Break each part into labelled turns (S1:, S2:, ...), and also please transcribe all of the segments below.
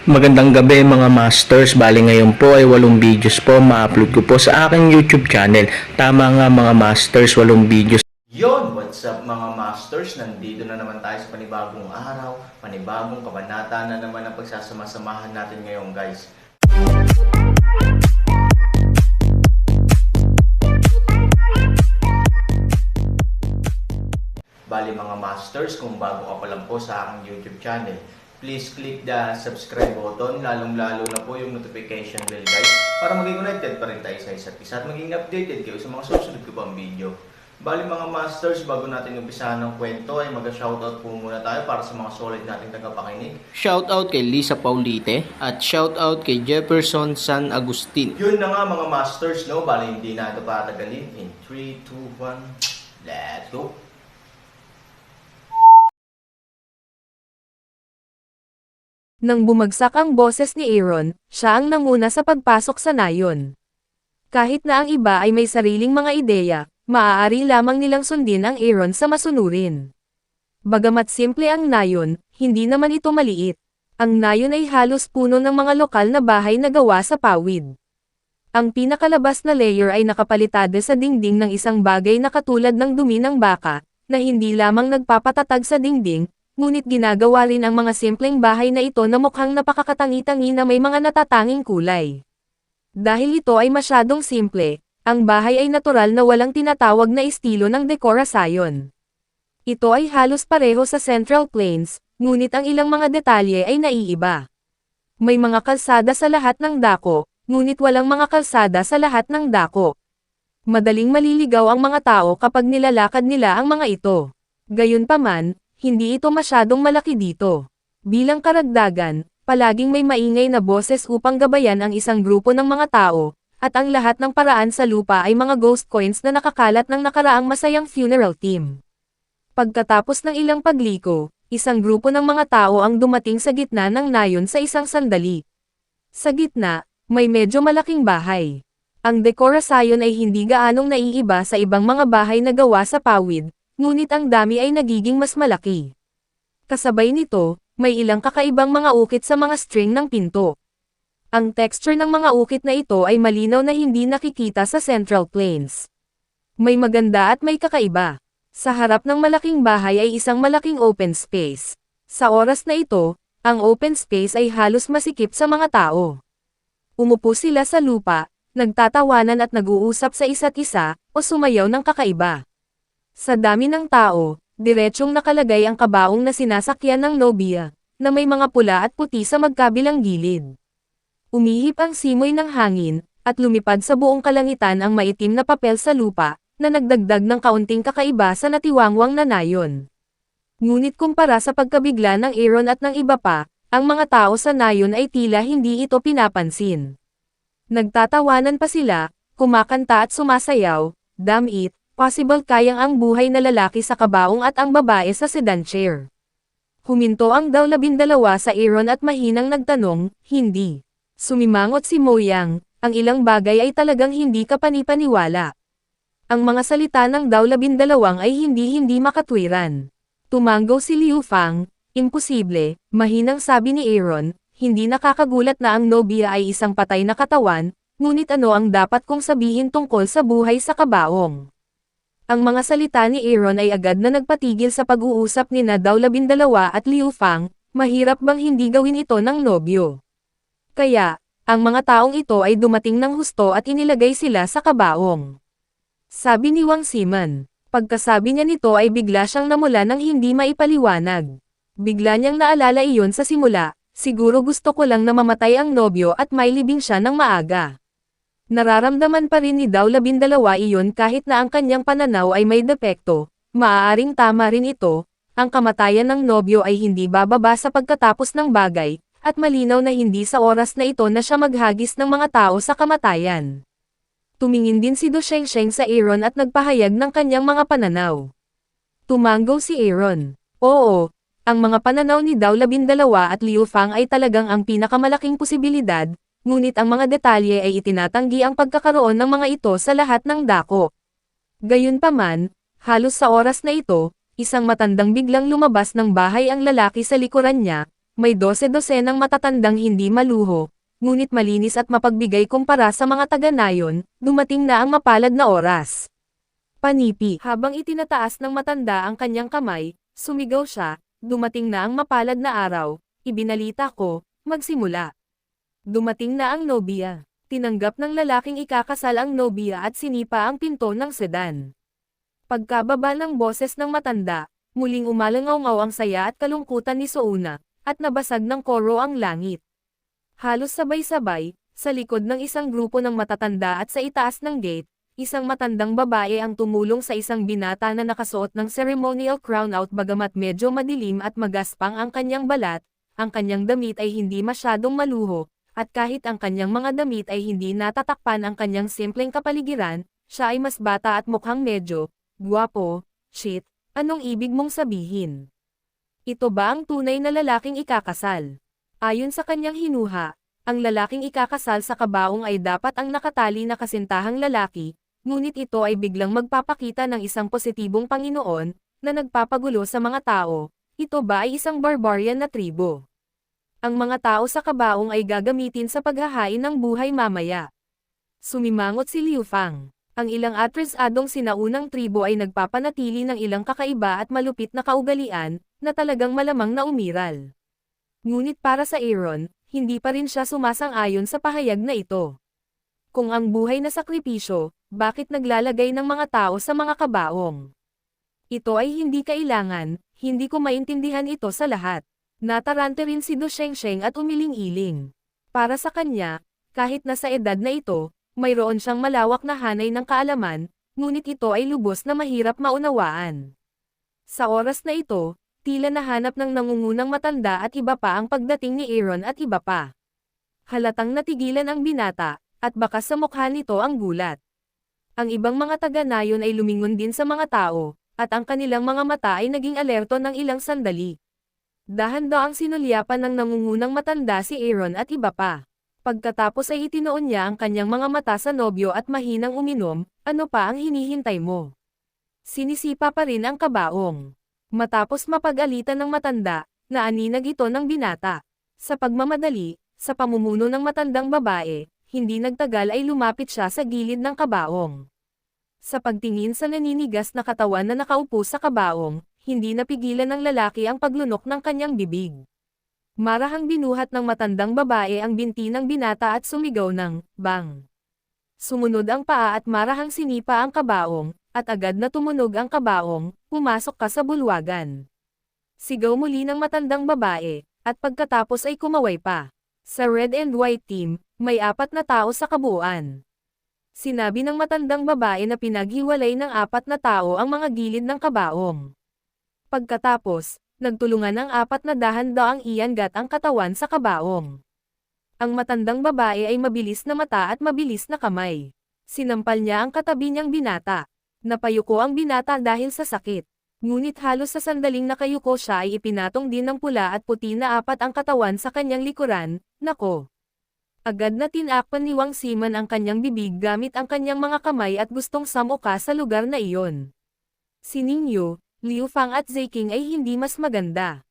S1: Magandang gabi mga masters, bali ngayon po ay 8 videos po ma-upload ko po sa aking YouTube channel. Tama nga mga masters, 8 videos. Yon, what's up mga masters? Nandito na naman tayo sa panibagong araw, panibagong kabanata na naman ang pagsasama-samahan natin ngayon guys. Bali mga masters, kung bago ka pa lang po sa aking YouTube channel, please click the subscribe button, lalong-lalo na po yung notification bell guys, para maging connected pa rin tayo sa isa't isa at maging updated kayo sa mga susunod ko pang video. Bali mga masters, bago natin umpisahan ng kwento ay mag-shoutout po muna tayo para sa mga solid nating tagapakinig. Shoutout kay Lisa Paulite at shoutout kay Jefferson San Agustin. Yun na nga mga masters, no? Bali hindi na ito patagalin. In 3, 2, 1, let's go!
S2: Nang bumagsak ang boses ni Aaron, siya ang nanguna sa pagpasok sa nayon. Kahit na ang iba ay may sariling mga ideya, maaari lamang nilang sundin ang Aaron sa masunurin. Bagamat simple ang nayon, hindi naman ito maliit. Ang nayon ay halos puno ng mga lokal na bahay na gawa sa pawid. Ang pinakalabas na layer ay nakapalitado sa dingding ng isang bagay na katulad ng dumi ng baka, na hindi lamang nagpapatatag sa dingding, ngunit ginagawa rin ang mga simpleng bahay na ito na mukhang napakakatangi-tangi na may mga natatanging kulay. Dahil ito ay masyadong simple, ang bahay ay natural na walang tinatawag na estilo ng dekorasyon. Ito ay halos pareho sa Central Plains, ngunit ang ilang mga detalye ay naiiba. May mga kalsada sa lahat ng dako, ngunit walang mga kalsada sa lahat ng dako. Madaling maliligaw ang mga tao kapag nilalakad nila ang mga ito. Gayunpaman, hindi ito masyadong malaki dito. Bilang karagdagan, palaging may maingay na boses upang gabayan ang isang grupo ng mga tao, at ang lahat ng paraan sa lupa ay mga ghost coins na nakakalat ng nakaraang masayang funeral team. Pagkatapos ng ilang pagliko, isang grupo ng mga tao ang dumating sa gitna ng nayon sa isang sandali. Sa gitna, may medyo malaking bahay. Ang dekorasyon ay hindi gaanong naiiba sa ibang mga bahay na gawa sa pawid, ngunit ang dami ay nagiging mas malaki. Kasabay nito, may ilang kakaibang mga ukit sa mga string ng pinto. Ang texture ng mga ukit na ito ay malinaw na hindi nakikita sa Central Plains. May maganda at may kakaiba. Sa harap ng malaking bahay ay isang malaking open space. Sa oras na ito, ang open space ay halos masikip sa mga tao. Umupo sila sa lupa, nagtatawanan at nag-uusap sa isa't isa, o sumayaw ng kakaiba. Sa dami ng tao, diretsyong nakalagay ang kabaong na sinasakyan ng nobya, na may mga pula at puti sa magkabilang gilid. Umihip ang simoy ng hangin, at lumipad sa buong kalangitan ang maitim na papel sa lupa, na nagdagdag ng kaunting kakaiba sa natiwangwang na nayon. Ngunit kumpara sa pagkabigla ng Aaron at ng iba pa, ang mga tao sa nayon ay tila hindi ito pinapansin. Nagtatawanan pa sila, kumakanta at sumasayaw, damn it. Possible kayang ang buhay na lalaki sa kabaong at ang babae sa sedan chair. Huminto ang daw 12 sa Aaron at mahinang nagtanong, hindi. Sumimangot si Moyang, ang ilang bagay ay talagang hindi kapanipaniwala. Ang mga salita ng daw 12 ay hindi makatwiran. Tumanggaw si Liu Fang, imposible, mahinang sabi ni Aaron, hindi nakakagulat na ang nobya ay isang patay na katawan, ngunit ano ang dapat kong sabihin tungkol sa buhay sa kabaong? Ang mga salita ni Aaron ay agad na nagpatigil sa pag-uusap ni na daw 12 at Liu Fang, mahirap bang hindi gawin ito ng nobyo? Kaya, ang mga taong ito ay dumating ng husto at inilagay sila sa kabaong. Sabi ni Wang Simon. Pagkasabi niya nito ay bigla siyang namula ng hindi maipaliwanag. Bigla niyang naalala iyon sa simula, siguro gusto ko lang na mamatay ang nobyo at mailibing siya ng maaga. Nararamdaman pa rin ni daw 12 iyon kahit na ang kanyang pananaw ay may depekto, maaaring tama rin ito, ang kamatayan ng nobyo ay hindi bababa sa pagkatapos ng bagay, at malinaw na hindi sa oras na ito na siya maghagis ng mga tao sa kamatayan. Tumingin din si Du Shengsheng sa Aaron at nagpahayag ng kanyang mga pananaw. Tumanggaw si Aaron. Oo, ang mga pananaw ni daw 12 at Liu Fang ay talagang ang pinakamalaking posibilidad, ngunit ang mga detalye ay itinatanggi ang pagkakaroon ng mga ito sa lahat ng dako. Gayunpaman, halos sa oras na ito, isang matandang biglang lumabas ng bahay ang lalaki sa likuran niya, May 12-dosenang matatandang hindi maluho, ngunit malinis at mapagbigay kumpara sa mga taga-nayon, dumating na ang mapalad na oras. Panipi. Habang itinataas ng matanda ang kanyang kamay, sumigaw siya, dumating na ang mapalad na araw, ibinalita ko, magsimula. Dumating na ang nobya. Tinanggap ng lalaking ikakasal ang nobya at sinipa ang pinto ng sedan. Pagkababa ng boses ng matanda, muling umalangaw-ngaw ang saya at kalungkutan ni Souna, at nabasag ng koro ang langit. Halos sabay-sabay, sa likod ng isang grupo ng matatanda at sa itaas ng gate, isang matandang babae ang tumulong sa isang binata na nakasuot ng ceremonial crown out bagamat medyo madilim at magaspang ang kanyang balat, ang kanyang damit ay hindi masyadong maluho, at kahit ang kanyang mga damit ay hindi natatakpan ang kanyang simpleng kapaligiran, siya ay mas bata at mukhang medyo, guwapo, shit, anong ibig mong sabihin? Ito ba ang tunay na lalaking ikakasal? Ayon sa kanyang hinuha, ang lalaking ikakasal sa kabaong ay dapat ang nakatali na kasintahang lalaki, ngunit ito ay biglang magpapakita ng isang positibong Panginoon, na nagpapagulo sa mga tao, ito ba ay isang barbarian na tribo? Ang mga tao sa kabaong ay gagamitin sa paghahain ng buhay mamaya. Sumimangot si Liu Fang. Ang ilang atrasadong sinaunang tribo ay nagpapanatili ng ilang kakaiba at malupit na kaugalian, na talagang malamang na umiral. Ngunit para sa Aaron, hindi pa rin siya sumasang-ayon sa pahayag na ito. Kung ang buhay na sakripisyo, bakit naglalagay ng mga tao sa mga kabaong? Ito ay hindi kailangan, hindi ko maintindihan ito sa lahat. Natarante rin si Du Shengsheng at umiling-iling. Para sa kanya, kahit nasa edad na ito, mayroon siyang malawak na hanay ng kaalaman, ngunit ito ay lubos na mahirap maunawaan. Sa oras na ito, tila nahanap ng nangungunang matanda at iba pa ang pagdating ni Aaron at iba pa. Halatang natigilan ang binata, at bakas sa mukha nito ang gulat. Ang ibang mga taga-nayon ay lumingon din sa mga tao, at ang kanilang mga mata ay naging alerto ng ilang sandali. Dahan-daang sinulyapan ng nangungunang matanda si Aaron at iba pa. Pagkatapos ay itinoon niya ang kanyang mga mata sa nobyo at mahinang uminom, ano pa ang hinihintay mo? Sinisipa pa rin ang kabaong. Matapos mapag-alitan ng matanda, naaninag ito ng binata. Sa pagmamadali, sa pamumuno ng matandang babae, hindi nagtagal ay lumapit siya sa gilid ng kabaong. Sa pagtingin sa naninigas na katawan na nakaupo sa kabaong, hindi napigilan ng lalaki ang paglunok ng kanyang bibig. Marahang binuhat ng matandang babae ang binti ng binata at sumigaw ng, bang. Sumunod ang paa at marahang sinipa ang kabaong, at agad na tumunog ang kabaong, pumasok ka sa bulwagan. Sigaw muli ng matandang babae, at pagkatapos ay kumaway pa. Sa red and white team, may 4 na tao sa kabuuan. Sinabi ng matandang babae na pinaghiwalay ng 4 na tao ang mga gilid ng kabaong. Pagkatapos, nagtulungan ang 4 na dahan-daang iangat ang katawan sa kabaong. Ang matandang babae ay mabilis na mata at mabilis na kamay. Sinampal niya ang katabi niyang binata. Napayuko ang binata dahil sa sakit. Ngunit halos sa sandaling nakayuko siya ay ipinatong din ng pula at puti na 4 ang katawan sa kanyang likuran, nako. Agad na tinakpan ni Wang Siman ang kanyang bibig gamit ang kanyang mga kamay at gustong samuka sa lugar na iyon. Si Ningyu, Liu Fang at Zeiking ay hindi mas maganda.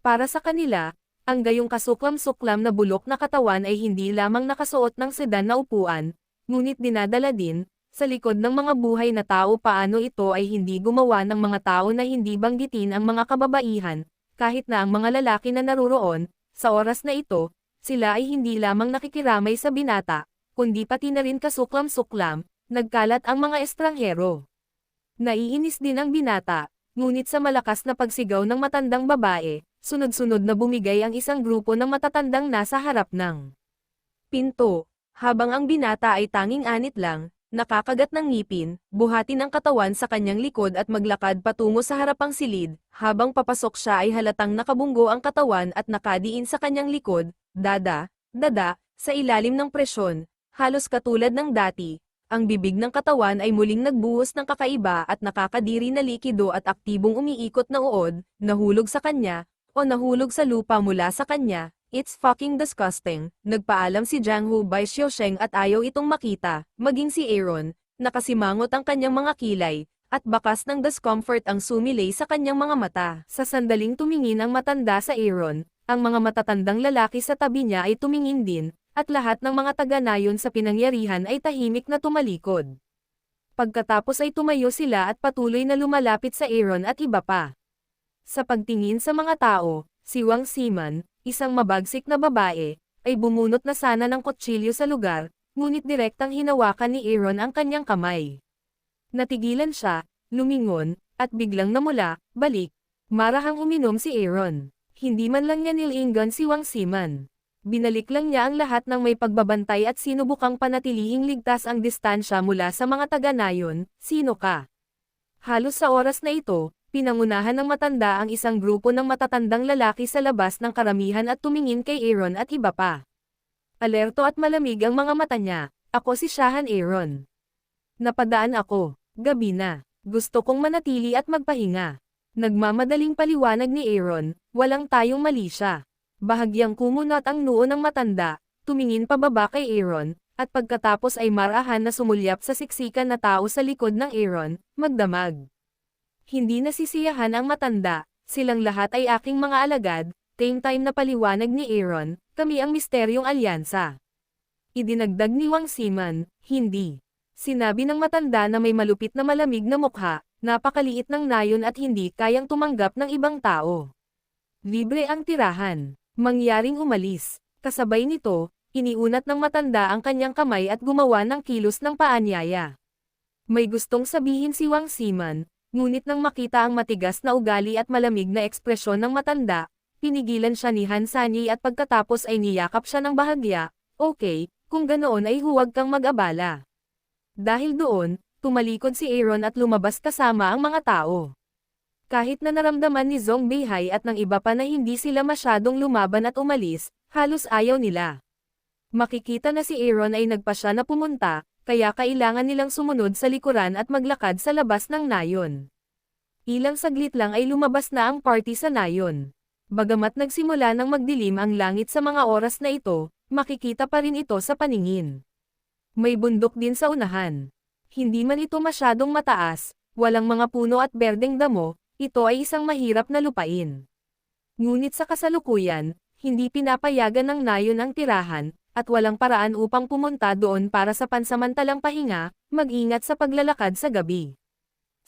S2: Para sa kanila, ang gayong kasuklam-suklam na bulok na katawan ay hindi lamang nakasuot ng sedan na upuan, ngunit dinadala din, sa likod ng mga buhay na tao paano ito ay hindi gumawa ng mga tao na hindi banggitin ang mga kababaihan, kahit na ang mga lalaki na naruroon, sa oras na ito, sila ay hindi lamang nakikiramay sa binata, kundi pati na rin kasuklam-suklam, nagkalat ang mga estranghero. Naiinis din ang binata, ngunit sa malakas na pagsigaw ng matandang babae, sunod-sunod na bumigay ang isang grupo ng matatandang nasa harap ng pinto, habang ang binata ay tanging anit lang, nakakagat ng ngipin, buhatin ang katawan sa kanyang likod at maglakad patungo sa harapang silid, habang papasok siya ay halatang nakabunggo ang katawan at nakadiin sa kanyang likod, dada, sa ilalim ng presyon, halos katulad ng dati. Ang bibig ng katawan ay muling nagbuhos ng kakaiba at nakakadiri na likido at aktibong umiikot na uod, nahulog sa kanya, o nahulog sa lupa mula sa kanya. It's fucking disgusting, nagpaalam si Jiang Hu by Xiaosheng at ayaw itong makita, maging si Aaron, nakasimangot ang kanyang mga kilay, at bakas ng discomfort ang sumilay sa kanyang mga mata. Sa sandaling tumingin ang matanda sa Aaron, Ang mga matatandang lalaki sa tabi niya ay tumingin din, at lahat ng mga taga-nayon sa pinangyarihan ay tahimik na tumalikod. Pagkatapos ay tumayo sila at patuloy na lumalapit sa Aaron at iba pa. Sa pagtingin sa mga tao, si Wang Siman, isang mabagsik na babae, ay bumunot na sana ng kutsilyo sa lugar, ngunit direktang hinawakan ni Aaron ang kanyang kamay. Natigilan siya, lumingon, at biglang namula, balik. Marahang uminom si Aaron. Hindi man lang niya nilingan si Wang Siman. Binalik lang niya ang lahat ng may pagbabantay at sinubukang panatilihing ligtas ang distansya mula sa mga taga-nayon. Sino ka? Halos sa oras na ito, pinangunahan ng matanda ang isang grupo ng matatandang lalaki sa labas ng karamihan at tumingin kay Aaron at iba pa. Alerto at malamig ang mga mata niya. Ako si Shahan Aaron. Napadaan ako. Gabi na. Gusto kong manatili at magpahinga. Nagmamadaling paliwanag ni Aaron, walang tayong mali siya. Bahagyang kumunat ang noo ng matanda, tumingin pababa kay Aaron, at pagkatapos ay marahan na sumulyap sa siksikan na tao sa likod ng Aaron, magdamag. Hindi nasisiyahan ang matanda, silang lahat ay aking mga alagad, same time na paliwanag ni Aaron, kami ang misteryong alyansa. Idinagdag ni Wang Siman, hindi. Sinabi ng matanda na may malupit na malamig na mukha, napakaliit ng nayon at hindi kayang tumanggap ng ibang tao. Libre ang tirahan. Mangyaring umalis. Kasabay nito, iniunat ng matanda ang kanyang kamay at gumawa ng kilos ng paanyaya. May gustong sabihin si Wang Siman, ngunit nang makita ang matigas na ugali at malamig na ekspresyon ng matanda, pinigilan siya ni Han Sanyi at pagkatapos ay niyakap siya ng bahagya. Okay, kung ganoon ay huwag kang mag-abala. Dahil doon, tumalikod si Aaron at lumabas kasama ang mga tao. Kahit na naramdaman ni Zhong Beihai at ng iba pa na hindi sila masyadong lumaban at umalis, halos ayaw nila. Makikita na si Aaron ay nagpasya na pumunta, kaya kailangan nilang sumunod sa likuran at maglakad sa labas ng nayon. Ilang saglit lang ay lumabas na ang party sa nayon. Bagamat nagsimula ng magdilim ang langit sa mga oras na ito, makikita pa rin ito sa paningin. May bundok din sa unahan. Hindi man ito masyadong mataas, walang mga puno at berdeng damo, ito ay isang mahirap na lupain. Ngunit sa kasalukuyan, hindi pinapayagan ng nayon ang tirahan, at walang paraan upang pumunta doon para sa pansamantalang pahinga, mag-ingat sa paglalakad sa gabi.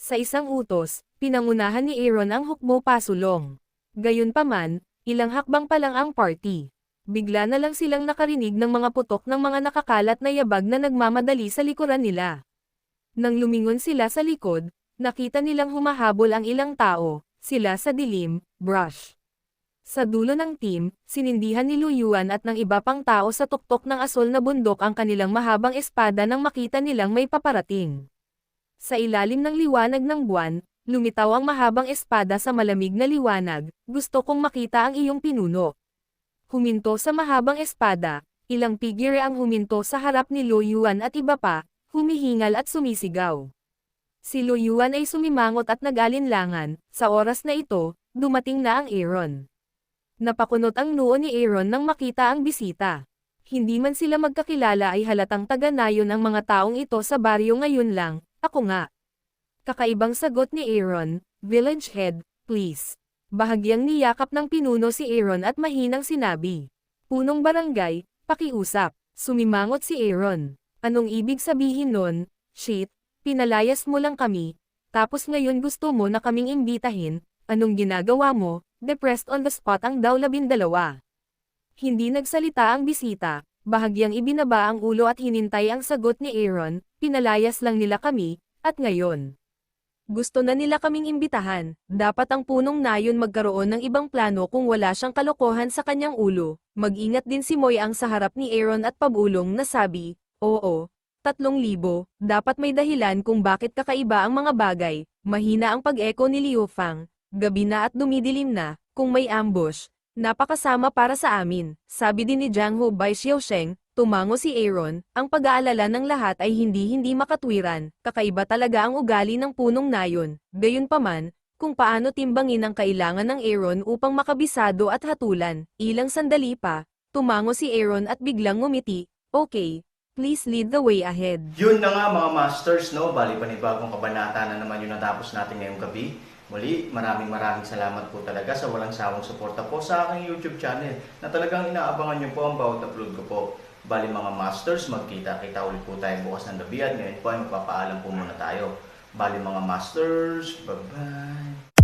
S2: Sa isang utos, pinangunahan ni Aaron ang hukbo pasulong. Gayunpaman, ilang hakbang pa lang ang party. Bigla na lang silang nakarinig ng mga putok ng mga nakakalat na yabag na nagmamadali sa likuran nila. Nang lumingon sila sa likod, nakita nilang humahabol ang ilang tao, sila sa dilim, brush. Sa dulo ng team, sinindihan ni Lu Yuan at ng iba pang tao sa tuktok ng asol na bundok ang kanilang mahabang espada nang makita nilang may paparating. Sa ilalim ng liwanag ng buwan, lumitaw ang mahabang espada sa malamig na liwanag, gusto kong makita ang iyong pinuno. Huminto sa mahabang espada, ilang figure ang huminto sa harap ni Lu Yuan at iba pa, humihingal at sumisigaw. Si Lu Yuan ay sumimangot at nag-alinlangan, sa oras na ito, dumating na ang Aaron. Napakunot ang noo ni Aaron nang makita ang bisita. Hindi man sila magkakilala ay halatang taga-nayon ang mga taong ito sa baryo ngayon lang, ako nga. Kakaibang sagot ni Aaron, village head, please. Bahagyang niyakap ng pinuno si Aaron at mahinang sinabi. Punong barangay, pakiusap. Sumimangot si Aaron. Anong ibig sabihin nun? Shit, pinalayas mo lang kami. Tapos ngayon gusto mo na kaming imbitahin. Anong ginagawa mo? Depressed on the spot ang daw 12. Hindi nagsalita ang bisita. Bahagyang ibinaba ang ulo at hinintay ang sagot ni Aaron. Pinalayas lang nila kami, at ngayon. Gusto na nila kaming imbitahan, dapat ang punong nayon magkaroon ng ibang plano kung wala siyang kalokohan sa kanyang ulo. Mag-ingat din si Moy ang sa harap ni Aaron at pabulong na sabi, oo, 3,000, dapat may dahilan kung bakit kakaiba ang mga bagay. Mahina ang pag-echo ni Liu Fang, gabi na at dumidilim na, kung may ambush, napakasama para sa amin, sabi din ni Jiang Ho Bai Xiaosheng. Tumango si Aaron, ang pag-aalala ng lahat ay hindi makatwiran, kakaiba talaga ang ugali ng punong nayon. Gayunpaman, kung paano timbangin ang kailangan ng Aaron upang makabisado at hatulan, ilang sandali pa, tumango si Aaron at biglang ngumiti, okay, please lead the way ahead.
S1: Yun na nga mga masters, no? Bali panibagong kabanata na naman yung natapos natin ngayong gabi. Muli, maraming salamat po talaga sa walang sawang suporta po sa aking YouTube channel na talagang inaabangan nyo po ang bawat upload ko po. Bali mga masters, magkita-kita ulit po tayo bukas ng gabi at ngayon po ay magpapaalam po muna tayo. Bali mga masters, bye-bye!